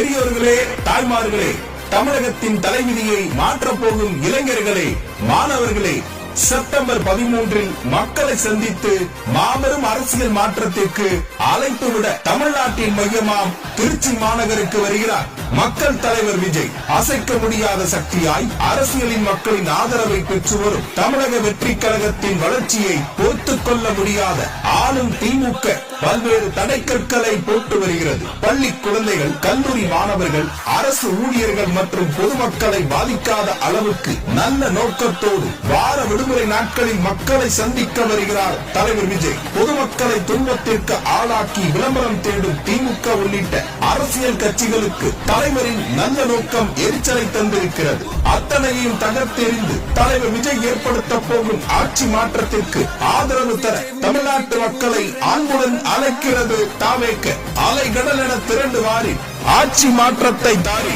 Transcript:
பெரியோர்களே, தாய்மார்களே, தமிழகத்தின் தலைவிதியை மாற்றப் போகும் இளைஞர்களே, மாணவர்களே, செப்டம்பர் 13 மக்களை சந்தித்து மாபெரும் அரசியல் மாற்றத்திற்கு அழைப்பு விட தமிழ்நாட்டின் மையமாம் திருச்சி மாநகருக்கு வருகிறார் மக்கள் தலைவர் விஜய். அசைக்க முடியாத சக்தியாய் அரசியலின் மக்களின் ஆதரவை பெற்று வரும் தமிழக வெற்றி கழகத்தின் வளர்ச்சியை பொறுத்துக் கொள்ள முடியாத ஆளும் திமுக பல்வேறு தடைக்கற்களை போட்டு வருகிறது. பள்ளி குழந்தைகள், கல்லூரி மாணவர்கள், அரசு ஊழியர்கள் மற்றும் பொதுமக்களை பாதிக்காத அளவுக்கு நல்ல நோக்கத்தோடு வார விடுமுறை நாட்களில் மக்களை சந்திக்க வருகிறார் தலைவர் விஜய். பொதுமக்களை துன்பத்திற்கு ஆளாக்கி விளம்பரம் தேடும் திமுக உள்ளிட்ட அரசியல் கட்சிகளுக்கு தலைவரின் நல்ல நோக்கம் எரிச்சலை தந்திருக்கிறது. அத்தனையும் தகர்த்தெறிந்து தலைவர் விஜய் ஏற்படுத்த போகும் ஆட்சி மாற்றத்திற்கு ஆதரவு தர தமிழ்நாட்டு மக்களை அன்புடன் அழைக்கிறது தாவேக. அலைகடல் என திரண்டு வாரி ஆட்சி மாற்றத்தை தாரி